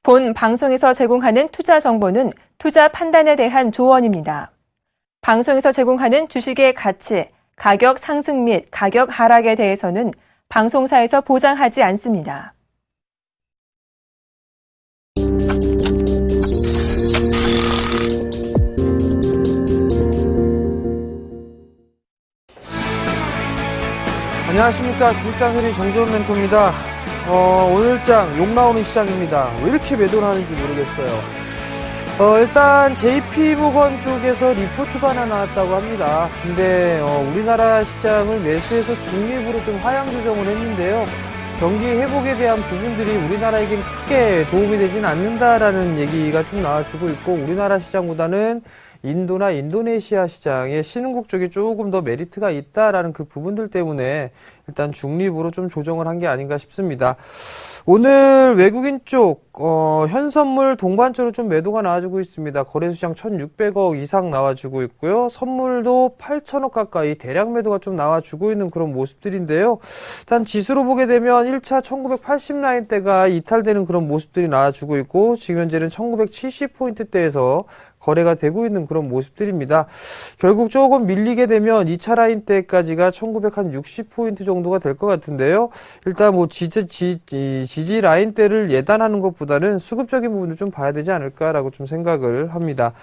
본 방송에서 제공하는 투자 정보는 투자 판단에 대한 조언입니다. 방송에서 제공하는 주식의 가치, 가격 상승 및 가격 하락에 대해서는 방송사에서 보장하지 않습니다. 안녕하십니까. 주식장소리 정재훈 멘토입니다. 오늘장 욕 나오는 시장입니다. 왜 이렇게 매도를 하는지 모르겠어요. 일단 JP모건 쪽에서 리포트가 하나 나왔다고 합니다. 근데 우리나라 시장을 매수해서 중립으로 좀 하향 조정을 했는데요. 경기 회복에 대한 부분들이 우리나라에겐 크게 도움이 되진 않는다라는 얘기가 좀 나와주고 있고, 우리나라 시장보다는 인도나 인도네시아 시장의 신흥국 쪽이 조금 더 메리트가 있다라는 그 부분들 때문에 일단 중립으로 좀 조정을 한 게 아닌가 싶습니다. 오늘 외국인 쪽 현선물 동반적으로 좀 매도가 나와주고 있습니다. 거래소시장 1,600억 이상 나와주고 있고요. 선물도 8천억 가까이 대량 매도가 좀 나와주고 있는 그런 모습들인데요. 일단 지수로 보게 되면 1차 1980 라인대가 이탈되는 그런 모습들이 나와주고 있고, 지금 현재는 1970포인트대에서 거래가 되고 있는 그런 모습들입니다. 결국 조금 밀리게 되면 2차 라인 때까지가 1960포인트 정도가 될 것 같은데요. 일단 뭐 지지 라인 때를 예단하는 것보다는 수급적인 부분도 좀 봐야 되지 않을까라고 좀 생각을 합니다.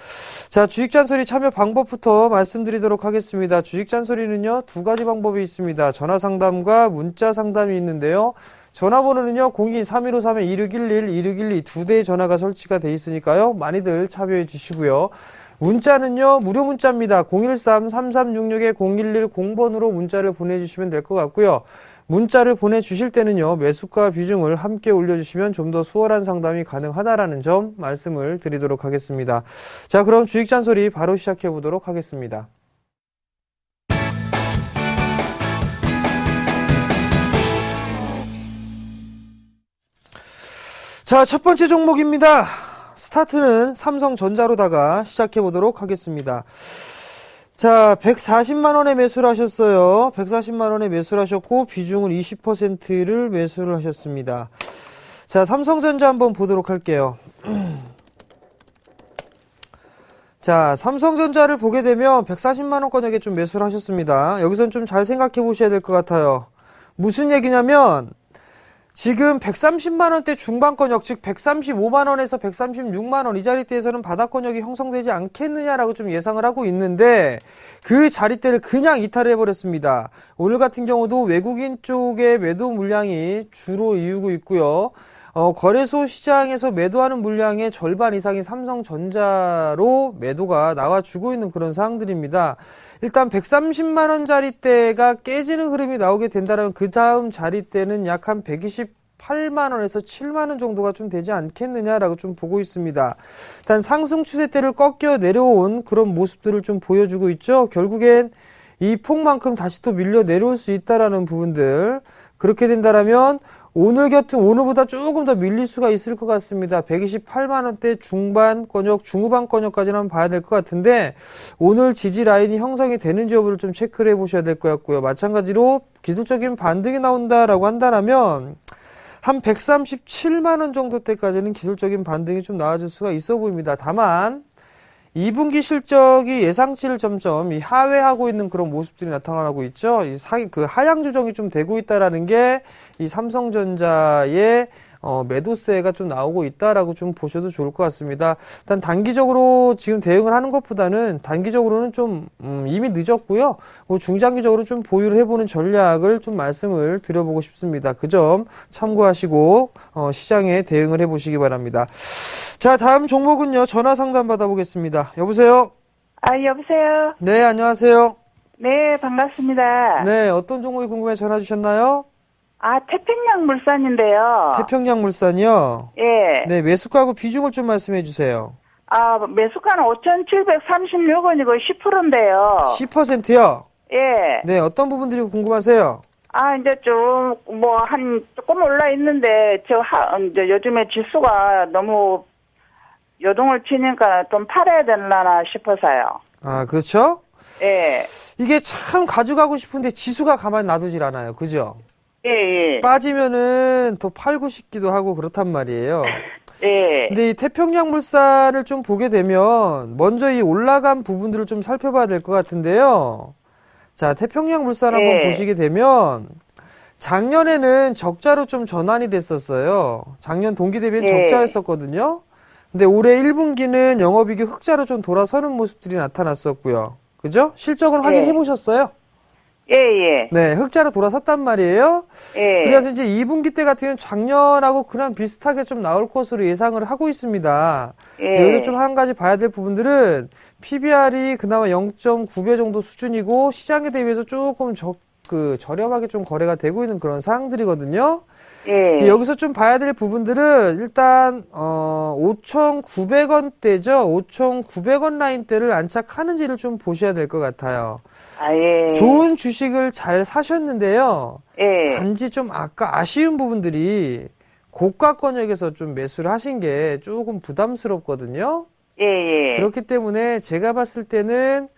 자, 주식잔소리 참여 방법부터 말씀드리도록 하겠습니다. 주식잔소리는요, 두 가지 방법이 있습니다. 전화 상담과 문자 상담이 있는데요. 전화번호는요, 02-3153-2611, 2612 두 대의 전화가 설치가 돼 있으니까요. 많이들 참여해 주시고요. 문자는요, 무료 문자입니다. 013-3366-0110번으로 문자를 보내주시면 될 것 같고요. 문자를 보내주실 때는요, 매수가 비중을 함께 올려주시면 좀 더 수월한 상담이 가능하다라는 점 말씀을 드리도록 하겠습니다. 자, 그럼 주식잔소리 바로 시작해 보도록 하겠습니다. 자, 첫 번째 종목입니다. 스타트는 삼성전자로다가 시작해 보도록 하겠습니다. 자, 140만원에 매수를 하셨어요. 140만원에 매수를 하셨고, 비중은 20%를 매수를 하셨습니다. 자, 삼성전자 한번 보도록 할게요. 자, 삼성전자를 보게 되면 140만원권역에 좀 매수를 하셨습니다. 여기선 좀 잘 생각해 보셔야 될 것 같아요. 무슨 얘기냐면, 지금 130만원대 중반권역, 즉 135만원에서 136만원 이 자리대에서는 바닥권역이 형성되지 않겠느냐라고 좀 예상을 하고 있는데, 그 자리대를 그냥 이탈해버렸습니다. 오늘 같은 경우도 외국인 쪽의 매도 물량이 주로 이루고 있고요. 거래소 시장에서 매도하는 물량의 절반 이상이 삼성전자로 매도가 나와주고 있는 그런 상황들입니다. 일단 130만원 자리대가 깨지는 흐름이 나오게 된다면 그 다음 자리대는 약 한 128만원에서 7만원 정도가 좀 되지 않겠느냐라고 좀 보고 있습니다. 일단 상승 추세대를 꺾여 내려온 그런 모습들을 좀 보여주고 있죠. 결국엔 이 폭만큼 다시 또 밀려 내려올 수 있다라는 부분들, 그렇게 된다라면 오늘보다 조금 더 밀릴 수가 있을 것 같습니다. 128만원대 중반권역, 중후반권역까지는 한번 봐야 될 것 같은데, 오늘 지지 라인이 형성이 되는지 여부를 좀 체크를 해보셔야 될 것 같고요. 마찬가지로 기술적인 반등이 나온다라고 한다면 한 137만원 정도 때까지는 기술적인 반등이 좀 나와줄 수가 있어 보입니다. 다만 2분기 실적이 예상치를 점점 하회하고 있는 그런 모습들이 나타나고 있죠. 그 하향 조정이 좀 되고 있다라는 게 이 삼성전자의 매도세가 좀 나오고 있다라고 좀 보셔도 좋을 것 같습니다. 일단 단기적으로 지금 대응을 하는 것보다는 단기적으로는 좀 이미 늦었고요. 중장기적으로 좀 보유를 해보는 전략을 좀 말씀을 드려보고 싶습니다. 그 점 참고하시고 시장에 대응을 해보시기 바랍니다. 자, 다음 종목은요, 전화 상담 받아보겠습니다. 여보세요? 여보세요? 네, 안녕하세요. 네, 반갑습니다. 네, 어떤 종목이 궁금해 전화 주셨나요? 태평양물산인데요. 태평양물산이요? 예. 네, 매수가하고 비중을 좀 말씀해 주세요. 매수가는 5,736원이고 10%인데요. 10%요? 예. 네, 어떤 부분들이 궁금하세요? 이제 좀, 조금 올라 있는데, 이제 요즘에 지수가 너무 요동을 치니까 좀 팔아야 되나 싶어서요. 그렇죠? 예. 이게 참 가져가고 싶은데 지수가 가만히 놔두질 않아요. 그죠? 예. 빠지면은 더 팔고 싶기도 하고 그렇단 말이에요. 예. 근데 이 태평양물산을 좀 보게 되면 먼저 이 올라간 부분들을 좀 살펴봐야 될 것 같은데요. 자, 태평양물산 한번 예. 보시게 되면 작년에는 적자로 좀 전환이 됐었어요. 작년 동기 대비엔 예. 적자였었거든요. 근데 올해 1분기는 영업이익이 흑자로 좀 돌아서는 모습들이 나타났었고요. 그죠? 실적을 확인해 보셨어요? 예, 예. 네, 흑자로 돌아섰단 말이에요. 예. 그래서 이제 2분기 때 같은 경우는 작년하고 그냥 비슷하게 좀 나올 것으로 예상을 하고 있습니다. 예. 여기서 좀 한 가지 봐야 될 부분들은 PBR이 그나마 0.9배 정도 수준이고 시장에 대비해서 조금 저렴하게 좀 거래가 되고 있는 그런 상황들이거든요. 예. 이제 여기서 좀 봐야 될 부분들은 일단 5,900원대죠. 5,900원 라인대를 안착하는지를 좀 보셔야 될 것 같아요. 아, 예. 좋은 주식을 잘 사셨는데요. 예. 단지 좀 아까 아쉬운 부분들이 고가권역에서 좀 매수를 하신 게 조금 부담스럽거든요. 예, 예. 그렇기 때문에 제가 봤을 때는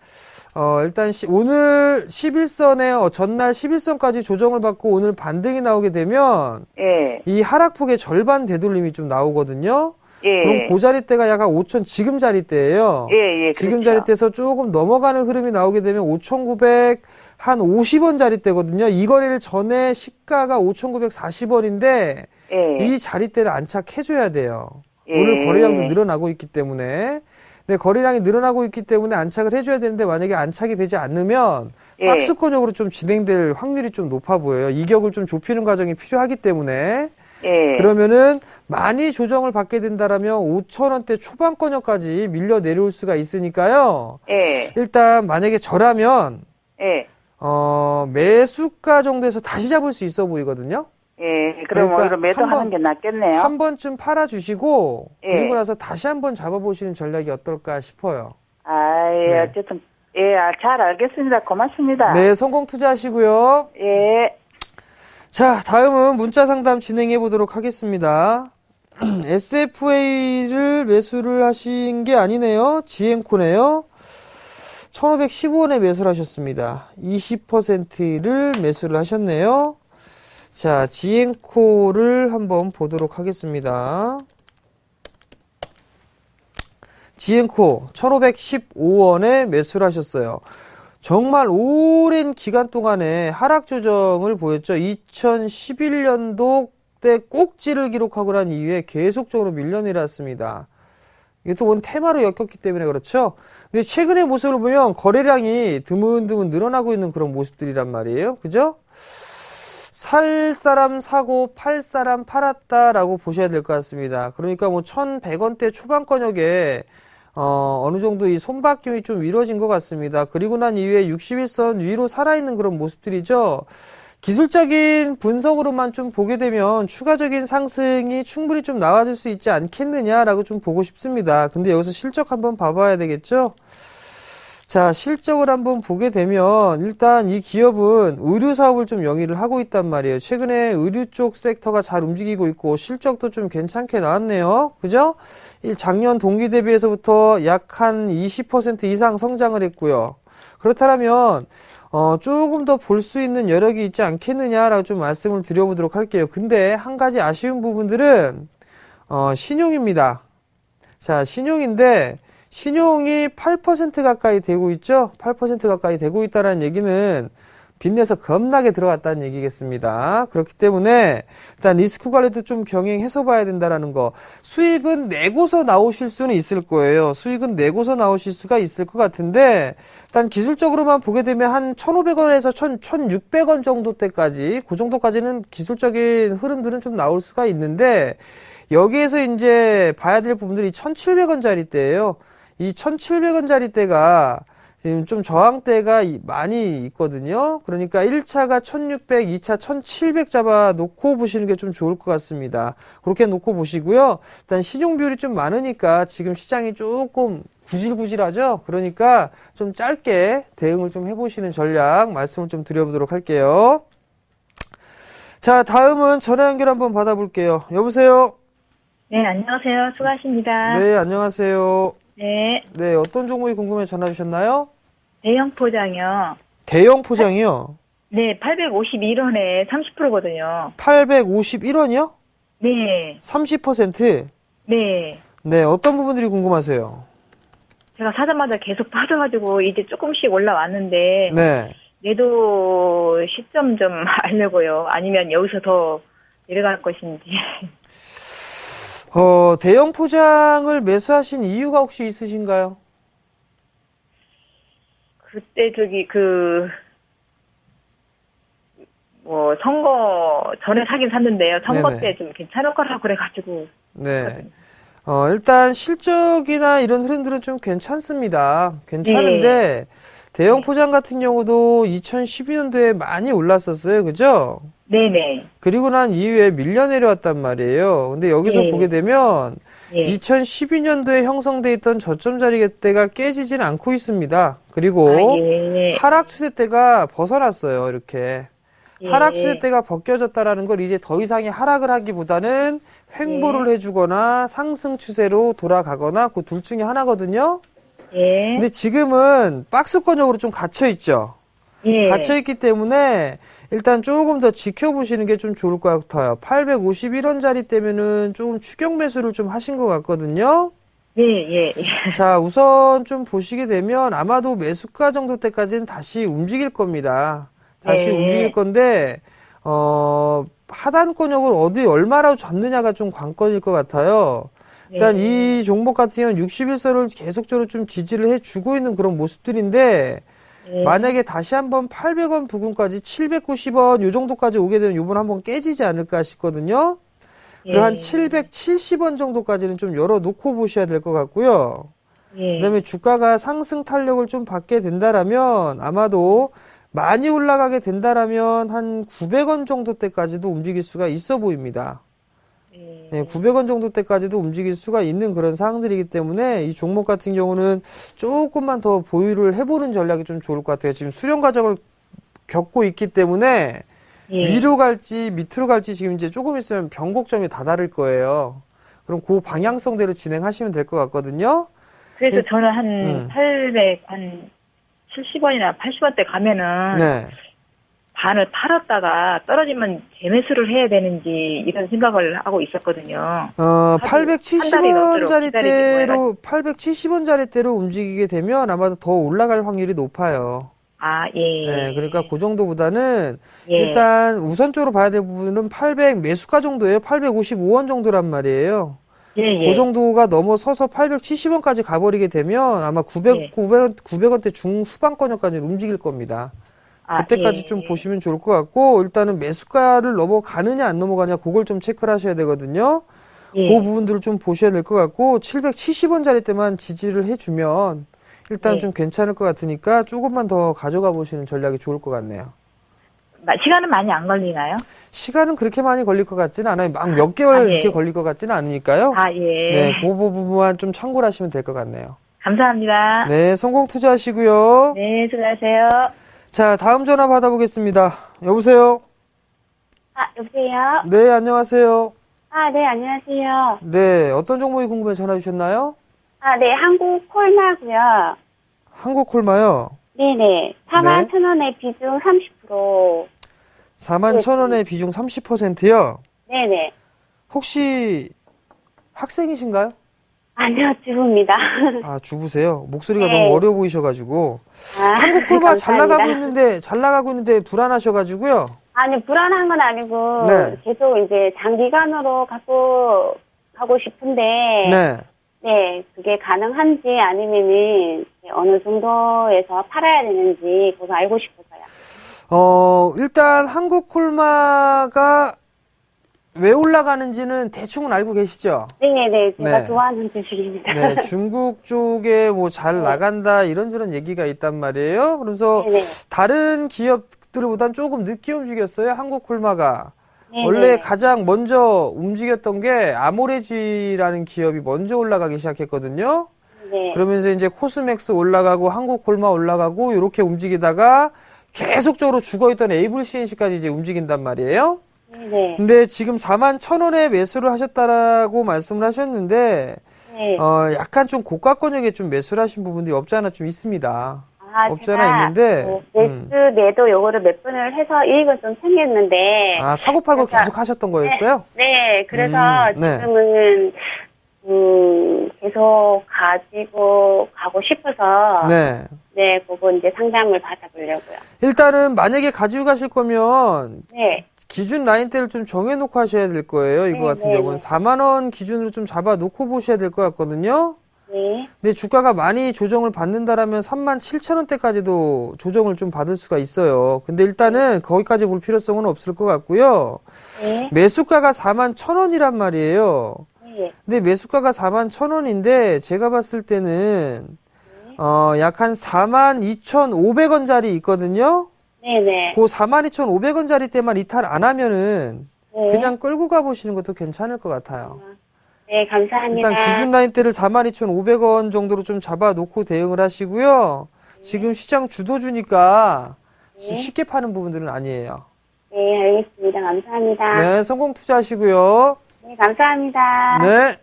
일단 오늘 11선에 전날 11선까지 조정을 받고 오늘 반등이 나오게 되면 예. 이 하락폭의 절반 되돌림이 좀 나오거든요. 예. 그럼 그 자리대가 약간 5천 지금 자리대예요. 예, 예. 지금 그렇죠. 자리대에서 조금 넘어가는 흐름이 나오게 되면 5,900 한 50원 자리대거든요. 이 거래일 전에 시가가 5,940원인데 예. 이 자리대를 안착해줘야 돼요. 예. 오늘 거래량도 늘어나고 있기 때문에. 네, 거래량이 늘어나고 있기 때문에 안착을 해줘야 되는데 만약에 안착이 되지 않으면 예. 박스권역으로 좀 진행될 확률이 좀 높아 보여요. 이격을 좀 좁히는 과정이 필요하기 때문에. 예. 그러면은 많이 조정을 받게 된다라면 5,000원대 초반권역까지 밀려 내려올 수가 있으니까요. 예. 일단 만약에 저라면 예. 매수가 정도에서 다시 잡을 수 있어 보이거든요. 예. 그럼 그러니까 오히려 매도하는 게 낫겠네요. 한 번쯤 팔아주시고 예. 그리고 나서 다시 한번 잡아보시는 전략이 어떨까 싶어요. 아, 예. 네. 어쨌든 예, 잘 알겠습니다. 고맙습니다. 네, 성공 투자하시고요. 예. 자, 다음은 문자 상담 진행해 보도록 하겠습니다. SFA를 매수를 하신 게 아니네요. GM코네요. 1,515원에 매수를 하셨습니다. 20%를 매수를 하셨네요. 자, GM코를 한번 보도록 하겠습니다. GM코 1,515원에 매수를 하셨어요. 정말 오랜 기간 동안에 하락 조정을 보였죠. 2011년도 때 꼭지를 기록하고 난 이후에 계속적으로 밀려 내렸습니다. 이게 또 원 테마로 엮였기 때문에 그렇죠. 근데 최근의 모습을 보면 거래량이 드문드문 늘어나고 있는 그런 모습들이란 말이에요. 그죠? 살 사람 사고 팔 사람 팔았다라고 보셔야 될 것 같습니다. 그러니까 뭐 1,100원대 초반권역에 어느 정도 이 손바뀜이 좀 이루어진 것 같습니다. 그리고 난 이후에 61선 위로 살아있는 그런 모습들이죠. 기술적인 분석으로만 좀 보게 되면 추가적인 상승이 충분히 좀 나와줄 수 있지 않겠느냐라고 좀 보고 싶습니다. 근데 여기서 실적 한번 봐봐야 되겠죠? 자, 실적을 한번 보게 되면 일단 이 기업은 의류 사업을 좀 영위를 하고 있단 말이에요. 최근에 의류 쪽 섹터가 잘 움직이고 있고 실적도 좀 괜찮게 나왔네요. 그죠? 작년 동기 대비해서부터 약 한 20% 이상 성장을 했고요. 그렇다면 조금 더 볼 수 있는 여력이 있지 않겠느냐라고 좀 말씀을 드려보도록 할게요. 근데 한 가지 아쉬운 부분들은 신용입니다. 자, 신용인데 신용이 8% 가까이 되고 있죠? 8% 가까이 되고 있다는 얘기는 빚내서 겁나게 들어갔다는 얘기겠습니다. 그렇기 때문에 일단 리스크 관리도 좀 병행해서 봐야 된다는 거. 수익은 내고서 나오실 수는 있을 거예요. 수익은 내고서 나오실 수가 있을 것 같은데 일단 기술적으로만 보게 되면 한 1,500원에서 1,600원 정도 때까지 그 정도까지는 기술적인 흐름들은 좀 나올 수가 있는데 여기에서 이제 봐야 될 부분들이 1,700원짜리 때예요. 이 1,700원짜리 때가 지금 좀 저항대가 많이 있거든요. 그러니까 1차가 1,600, 2차 1,700 잡아 놓고 보시는 게 좀 좋을 것 같습니다. 그렇게 놓고 보시고요. 일단 시중 비율이 좀 많으니까 지금 시장이 조금 구질구질하죠. 그러니까 좀 짧게 대응을 좀 해보시는 전략 말씀을 좀 드려보도록 할게요. 자, 다음은 전화 연결 한번 받아볼게요. 여보세요? 네, 안녕하세요. 수고하십니다. 네, 안녕하세요. 네, 네, 어떤 종목이 궁금해 전화 주셨나요? 대형 포장이요. 대형 포장이요? 네, 851원에 30%거든요. 851원이요? 네, 30%? 네. 네, 어떤 부분들이 궁금하세요? 제가 사자마자 계속 빠져가지고 이제 조금씩 올라왔는데 네. 매도 시점 좀 알려고요. 아니면 여기서 더 내려갈 것인지. 대형 포장을 매수하신 이유가 혹시 있으신가요? 그때 선거 전에 사긴 샀는데요. 선거 네네. 때 좀 괜찮을 거라고 그래가지고. 네. 일단 실적이나 이런 흐름들은 좀 괜찮습니다. 괜찮은데, 대형 포장 같은 경우도 2012년도에 많이 올랐었어요. 그죠? 네네. 그리고 난 이후에 밀려 내려왔단 말이에요. 근데 여기서 예. 보게 되면, 예. 2012년도에 형성돼 있던 저점 자리대가 깨지진 않고 있습니다. 그리고 예. 하락 추세대가 벗어났어요. 이렇게. 예. 하락 추세대가 벗겨졌다라는 걸 이제 더 이상의 하락을 하기보다는 횡보를 해주거나 상승 추세로 돌아가거나 그 둘 중에 하나거든요. 예. 근데 지금은 박스권역으로 좀 갇혀있죠. 예. 갇혀있기 때문에 일단 조금 더 지켜보시는 게 좀 좋을 것 같아요. 851원짜리 때면은 조금 추격 매수를 좀 하신 것 같거든요. 예. 자, 우선 좀 보시게 되면 아마도 매수가 정도 때까지는 다시 움직일 겁니다. 다시 움직일 건데, 하단권역을 어디 얼마나 잡느냐가 좀 관건일 것 같아요. 일단 이 종목 같은 경우는 61선을 계속적으로 좀 지지를 해주고 있는 그런 모습들인데, 만약에 다시 한번 800원 부근까지 790원 요 정도까지 오게 되면 요번 한번 깨지지 않을까 싶거든요. 그리고 한 770원 정도까지는 좀 열어놓고 보셔야 될 것 같고요. 그 다음에 주가가 상승 탄력을 좀 받게 된다라면 아마도 많이 올라가게 된다라면 한 900원 정도 때까지도 움직일 수가 있어 보입니다. 네, 900원 정도 때까지도 움직일 수가 있는 그런 상황들이기 때문에 이 종목 같은 경우는 조금만 더 보유를 해보는 전략이 좀 좋을 것 같아요. 지금 수렴 과정을 겪고 있기 때문에 위로 갈지 밑으로 갈지 지금 이제 조금 있으면 변곡점이 다다를 거예요. 그럼 그 방향성대로 진행하시면 될 것 같거든요. 그래서 저는 한 70원이나 80원대 가면은 네. 반을 팔았다가 떨어지면 재매수를 해야 되는지 이런 생각을 하고 있었거든요. 870원짜리대로 움직이게 되면 아마도 더 올라갈 확률이 높아요. 네, 그러니까 그 정도보다는 일단 우선적으로 봐야 될 부분은 800 매수가 정도예요. 855원 정도란 말이에요. 그 정도가 넘어서서 870원까지 가버리게 되면 아마 900원대 중후반권역까지 움직일 겁니다. 그때까지 좀 보시면 좋을 것 같고, 일단은 매수가를 넘어가느냐 안 넘어가느냐 그걸 좀 체크를 하셔야 되거든요. 그 부분들을 좀 보셔야 될 것 같고, 770원짜리 때만 지지를 해주면 일단 좀 괜찮을 것 같으니까 조금만 더 가져가 보시는 전략이 좋을 것 같네요. 시간은 많이 안 걸리나요? 시간은 그렇게 많이 걸릴 것 같지는 않아요. 막 몇 개월 이렇게 걸릴 것 같지는 않으니까요. 네, 그 부분만 좀 참고를 하시면 될 것 같네요. 감사합니다. 네, 성공 투자하시고요. 네, 수고하세요. 자, 다음 전화 받아보겠습니다. 여보세요? 여보세요? 네, 안녕하세요. 네, 안녕하세요. 네, 어떤 종목이 궁금해 전화 주셨나요? 네, 한국 콜마고요. 한국 콜마요? 네네. 41,000원에 비중 30%. 41,000원에 비중 30%요? 네네. 혹시 학생이신가요? 아니요, 주부입니다. 주부세요? 목소리가 네. 너무 어려 보이셔가지고. 한국 콜마 잘 나가고 있는데 불안하셔가지고요. 아니, 불안한 건 아니고, 네. 계속 이제 장기간으로 갖고 가고 싶은데, 네, 그게 가능한지 아니면은 어느 정도에서 팔아야 되는지 그거 알고 싶어서요. 일단 한국 콜마가 왜 올라가는지는 대충은 알고 계시죠? 네네, 제가 좋아하는 주식입니다. 네, 중국 쪽에 뭐 잘 나간다 이런저런 얘기가 있단 말이에요. 그래서 다른 기업들보단 조금 늦게 움직였어요, 한국 콜마가. 원래 가장 먼저 움직였던 게 아모레지라는 기업이 먼저 올라가기 시작했거든요. 그러면서 이제 코스맥스 올라가고 한국 콜마 올라가고 이렇게 움직이다가 계속적으로 죽어있던 에이블 CNC까지 이제 움직인단 말이에요. 근데 지금 41,000원에 매수를 하셨다라고 말씀을 하셨는데 약간 좀 고가권역에 좀 매수를 하신 부분들이 없지 않아 좀 있습니다. 없지 않아 있는데 매도 요거를 몇 분을 해서 이익을 좀 챙겼는데 사고팔고 계속 하셨던 거였어요? 네, 그래서 지금은 계속 가지고 가고 싶어서. 네. 네, 그거 이제 상담을 받아보려고요. 일단은 만약에 가지고 가실 거면 네. 기준 라인대를 좀 정해놓고 하셔야 될 거예요. 이거 같은 경우는 4만 원 기준으로 좀 잡아놓고 보셔야 될 것 같거든요. 네. 근데 주가가 많이 조정을 받는다라면 37,000원대까지도 조정을 좀 받을 수가 있어요. 근데 일단은 거기까지 볼 필요성은 없을 것 같고요. 네. 매수가가 41,000원이란 말이에요. 네. 근데 매수가가 41,000원인데 제가 봤을 때는 약 한 42,500원짜리 있거든요. 네네. 그 42,500원짜리 때만 이탈 안 하면은 네. 그냥 끌고 가보시는 것도 괜찮을 것 같아요. 네, 감사합니다. 일단 기준 라인대를 42,500원 정도로 좀 잡아놓고 대응을 하시고요. 지금 시장 주도주니까 쉽게 파는 부분들은 아니에요. 네, 알겠습니다. 감사합니다. 네, 성공 투자하시고요. 네, 감사합니다. 네.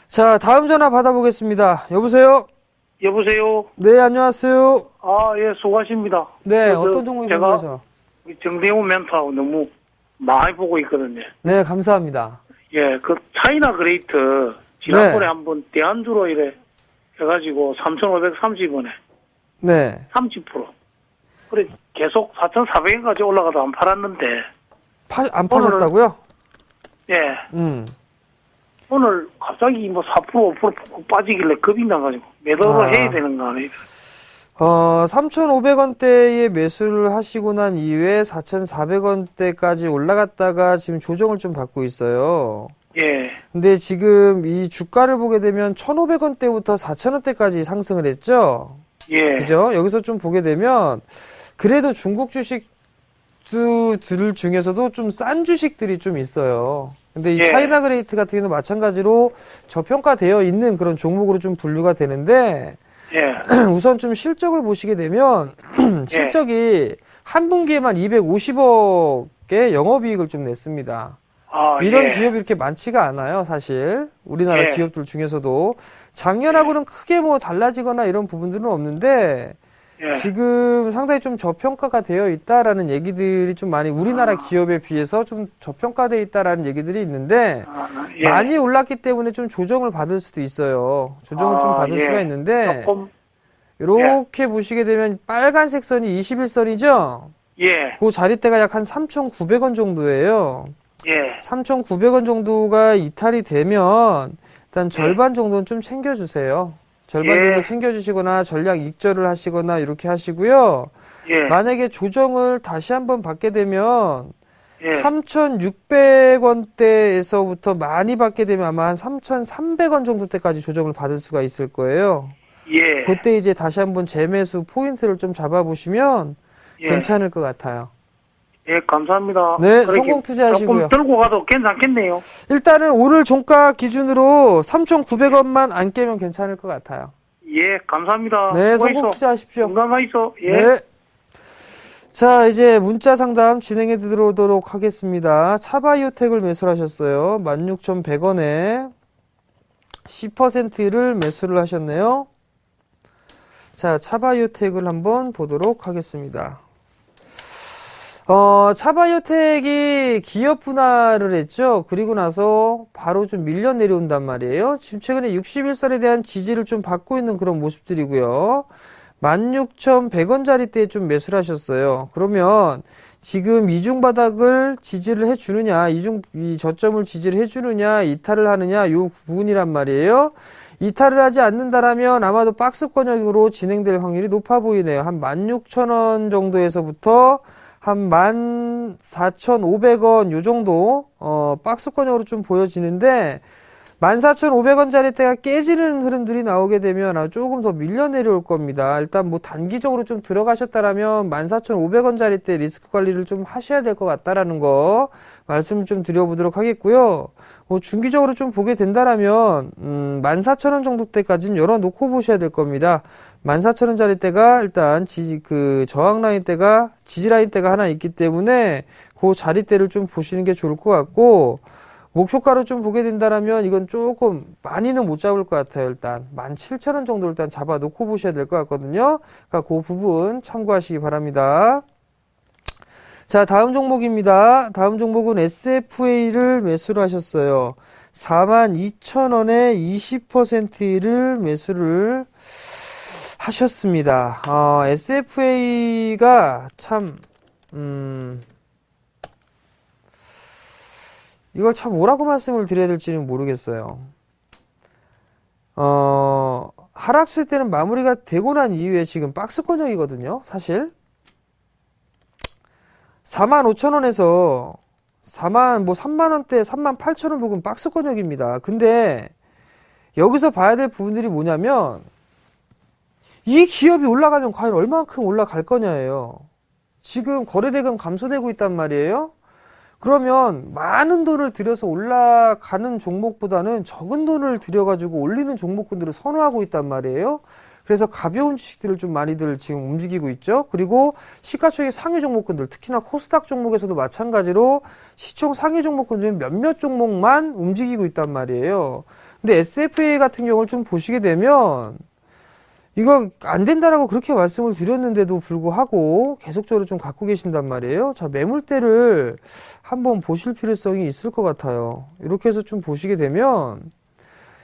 자, 다음 전화 받아보겠습니다. 여보세요? 여보세요? 네, 안녕하세요. 아, 예, 수고하십니다. 네, 어떤 종목이 제가 궁금해서? 정대훈 멘트하고 너무 많이 보고 있거든요. 네, 감사합니다. 예, 그 차이나 그레이트 지난번에 네. 한번 대안주로 이래 해가지고 3,530원에 네. 30%. 그래 계속 4,400원까지 올라가도 안 팔았는데 안 파셨다고요? 예, 오늘 갑자기 뭐 4% 5% 빠지길래 겁이 나가지고 매도를 해야 되는 거 아니에요? 3,500원대에 매수를 하시고 난 이후에 4,400원대까지 올라갔다가 지금 조정을 좀 받고 있어요. 예, 근데 지금 이 주가를 보게 되면 1,500원대부터 4,000원대까지 상승을 했죠? 예, 그죠? 여기서 좀 보게 되면 그래도 중국 주식들 중에서도 좀 싼 주식들이 좀 있어요. 근데 이 예. 차이나 그레이트 같은 경우는 마찬가지로 저평가되어 있는 그런 종목으로 좀 분류가 되는데 예, 우선 좀 실적을 보시게 되면 실적이 한 분기에만 250억의 영업이익을 좀 냈습니다. 아, 이런 예. 기업이 이렇게 많지가 않아요, 사실. 우리나라 예. 기업들 중에서도. 작년하고는 크게 뭐 달라지거나 이런 부분들은 없는데 예. 지금 상당히 좀 저평가가 되어 있다라는 얘기들이 좀 많이 우리나라 기업에 비해서 좀 저평가되어 있다라는 얘기들이 있는데 예. 많이 올랐기 때문에 좀 조정을 받을 수도 있어요. 조정을 좀 받을 예. 수가 있는데 조금, 이렇게 보시게 되면 빨간색 선이 21선이죠? 예, 그 자리대가 약 한 3,900원 정도예요. 예, 3,900원 정도가 이탈이 되면 일단 절반 정도는 좀 챙겨주세요. 절반 예. 정도 챙겨주시거나 전략 익절을 하시거나 이렇게 하시고요. 예, 만약에 조정을 다시 한번 받게 되면 예. 3,600원대에서부터 많이 받게 되면 아마 한 3,300원 정도 때까지 조정을 받을 수가 있을 거예요. 예. 그때 이제 다시 한번 재매수 포인트를 좀 잡아보시면 예. 괜찮을 것 같아요. 예, 감사합니다. 네, 그렇게 성공 투자하시고요. 조금 들고 가도 괜찮겠네요. 일단은 오늘 종가 기준으로 3,900원만 안 깨면 괜찮을 것 같아요. 예, 감사합니다. 네, 수고했어. 성공 투자하십시오. 건강하이소. 예. 네. 자, 이제 문자 상담 진행해 드리도록 하겠습니다. 차바이오텍을 매수하셨어요. 16,100원에 10%를 매수를 하셨네요. 자, 차바이오텍을 한번 보도록 하겠습니다. 차바이오텍이 기업 분할을 했죠. 그리고 나서 바로 좀 밀려 내려온단 말이에요. 지금 최근에 61선에 대한 지지를 좀 받고 있는 그런 모습들이고요. 16,100원짜리 때 좀 매수를 하셨어요. 그러면 지금 이중 바닥을 지지를 해주느냐, 이 저점을 지지를 해주느냐, 이탈을 하느냐, 요 부분이란 말이에요. 이탈을 하지 않는다라면 아마도 박스 권역으로 진행될 확률이 높아 보이네요. 한 16,000원 정도에서부터 한 14,500원 요 정도 박스권으로 좀 보여지는데 14,500원짜리 때가 깨지는 흐름들이 나오게 되면 조금 더 밀려 내려올 겁니다. 일단 뭐 단기적으로 좀 들어가셨다라면 14,500원짜리 때 리스크 관리를 좀 하셔야 될 것 같다라는 거 말씀을 좀 드려보도록 하겠고요. 뭐 중기적으로 좀 보게 된다라면 14,000원 정도 때까지는 열어놓고 보셔야 될 겁니다. 14,000원짜리 때가 일단 저항 라인 때가 지지 라인 때가 하나 있기 때문에 그 자리대를 좀 보시는 게 좋을 것 같고 목표가로 좀 보게 된다라면 이건 조금 많이는 못 잡을 것 같아요. 일단 17,000원 정도 일단 잡아놓고 보셔야 될 것 같거든요. 그러니까 그 부분 참고하시기 바랍니다. 자, 다음 종목입니다. 다음 종목은 SFA를 매수를 하셨어요. 42,000원에 20%를 매수를 하셨습니다. SFA가 참, 이걸 참 뭐라고 말씀을 드려야 될지는 모르겠어요. 하락세 때는 마무리가 되고 난 이후에 지금 박스권역이거든요, 사실. 45,000원에서 3만원대, 38,000원 부근 박스권역입니다. 근데 여기서 봐야 될 부분들이 뭐냐면, 이 기업이 올라가면 과연 얼마만큼 올라갈 거냐예요. 지금 거래대금 감소되고 있단 말이에요. 그러면 많은 돈을 들여서 올라가는 종목보다는 적은 돈을 들여가지고 올리는 종목군들을 선호하고 있단 말이에요. 그래서 가벼운 주식들을 좀 많이들 지금 움직이고 있죠. 그리고 시가총액 상위 종목군들, 특히나 코스닥 종목에서도 마찬가지로 시총 상위 종목군 중 몇몇 종목만 움직이고 있단 말이에요. 근데 SFA 같은 경우를 좀 보시게 되면 이거 안 된다라고 그렇게 말씀을 드렸는데도 불구하고 계속적으로 좀 갖고 계신단 말이에요. 자, 매물대를 한번 보실 필요성이 있을 것 같아요. 이렇게 해서 좀 보시게 되면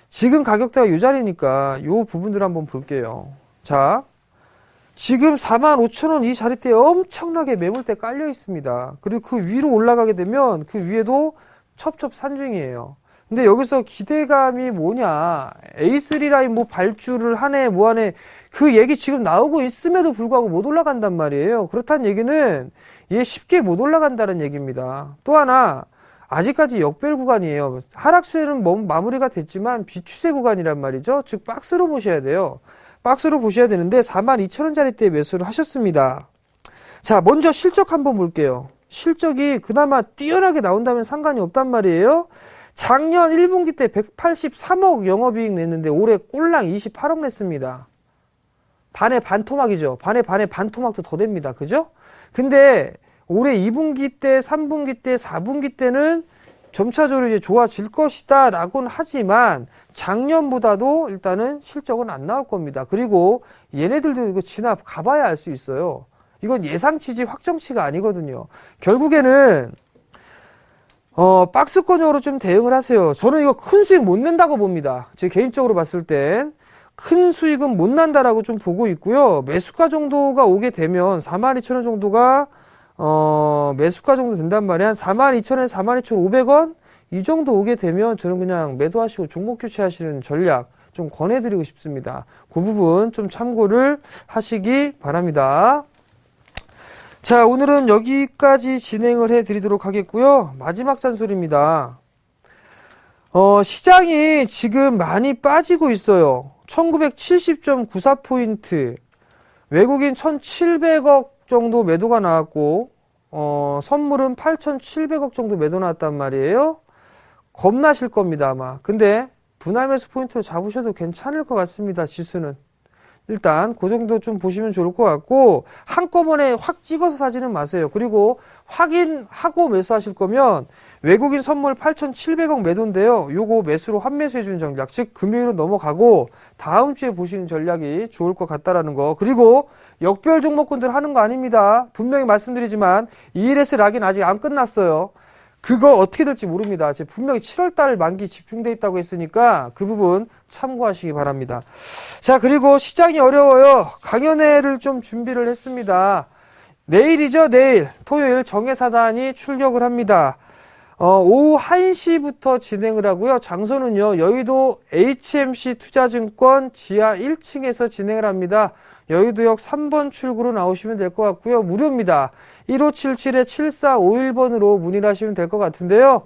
지금 가격대가 이 자리니까 이 부분들 한번 볼게요. 자, 지금 45,000원 이 자리대에 엄청나게 매물대 깔려 있습니다. 그리고 그 위로 올라가게 되면 그 위에도 첩첩산중이에요. 근데 여기서 기대감이 뭐냐, A3 라인 뭐 발주를 하네 뭐 하네, 그 얘기 지금 나오고 있음에도 불구하고 못 올라간단 말이에요. 그렇다는 얘기는 얘 쉽게 못 올라간다는 얘기입니다. 또 하나, 아직까지 역별 구간이에요. 하락세는 마무리가 됐지만 비추세 구간이란 말이죠. 즉 박스로 보셔야 돼요. 박스로 보셔야 되는데 42,000원짜리대에 매수를 하셨습니다. 자, 먼저 실적 한번 볼게요. 실적이 그나마 뛰어나게 나온다면 상관이 없단 말이에요. 작년 1분기 때 183억 영업이익 냈는데 올해 꼴랑 28억 냈습니다. 반에 반토막이죠. 반에 반토막도 더 됩니다. 그죠? 근데 올해 2분기 때, 3분기 때, 4분기 때는 점차적으로 이제 좋아질 것이다 라고는 하지만 작년보다도 일단은 실적은 안 나올 겁니다. 그리고 얘네들도 이거 지나 가봐야 알 수 있어요. 이건 예상치지 확정치가 아니거든요. 결국에는 박스권역으로 좀 대응을 하세요. 저는 이거 큰 수익 못 낸다고 봅니다. 제 개인적으로 봤을 땐 큰 수익은 못 난다라고 좀 보고 있고요. 매수가 정도가 오게 되면 42,000원 정도가 매수가 정도 된단 말이야. 한 42,000원, 42,500원 이 정도 오게 되면 저는 그냥 매도하시고 종목 교체하시는 전략 좀 권해드리고 싶습니다. 그 부분 좀 참고를 하시기 바랍니다. 자, 오늘은 여기까지 진행을 해드리도록 하겠고요. 마지막 잔소리입니다. 시장이 지금 많이 빠지고 있어요. 1970.94포인트, 외국인 1,700억 정도 매도가 나왔고, 선물은 8,700억 정도 매도 나왔단 말이에요. 겁나실 겁니다, 아마. 근데 분할 매수 포인트로 잡으셔도 괜찮을 것 같습니다, 지수는. 일단 그 정도 좀 보시면 좋을 것 같고, 한꺼번에 확 찍어서 사지는 마세요. 그리고 확인하고 매수하실 거면 외국인 선물 8,700억 매도인데요. 요거 매수로 환매수해주는 전략, 즉 금요일로 넘어가고 다음 주에 보시는 전략이 좋을 것 같다라는 거. 그리고 역별 종목군들 하는 거 아닙니다. 분명히 말씀드리지만 ELS 락인 아직 안 끝났어요. 그거 어떻게 될지 모릅니다. 제가 분명히 7월달 만기 집중돼 있다고 했으니까 그 부분 참고하시기 바랍니다. 자, 그리고 시장이 어려워요. 강연회를 좀 준비를 했습니다. 내일이죠, 내일. 토요일 정예사단이 출격을 합니다. 오후 1시부터 진행을 하고요. 장소는요, 여의도 HMC 투자증권 지하 1층에서 진행을 합니다. 여의도역 3번 출구로 나오시면 될 것 같고요. 무료입니다. 1577-7451번으로 문의를 하시면 될 것 같은데요.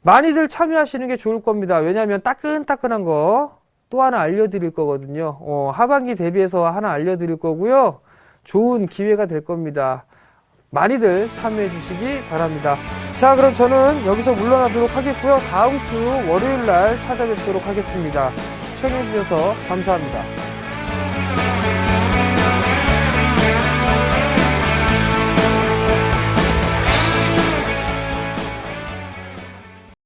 많이들 참여하시는 게 좋을 겁니다. 왜냐하면 따끈따끈한 거 또 하나 알려드릴 거거든요. 하반기 대비해서 하나 알려드릴 거고요. 좋은 기회가 될 겁니다. 많이들 참여해 주시기 바랍니다. 자, 그럼 저는 여기서 물러나도록 하겠고요. 다음 주 월요일 날 찾아뵙도록 하겠습니다. 시청해 주셔서 감사합니다.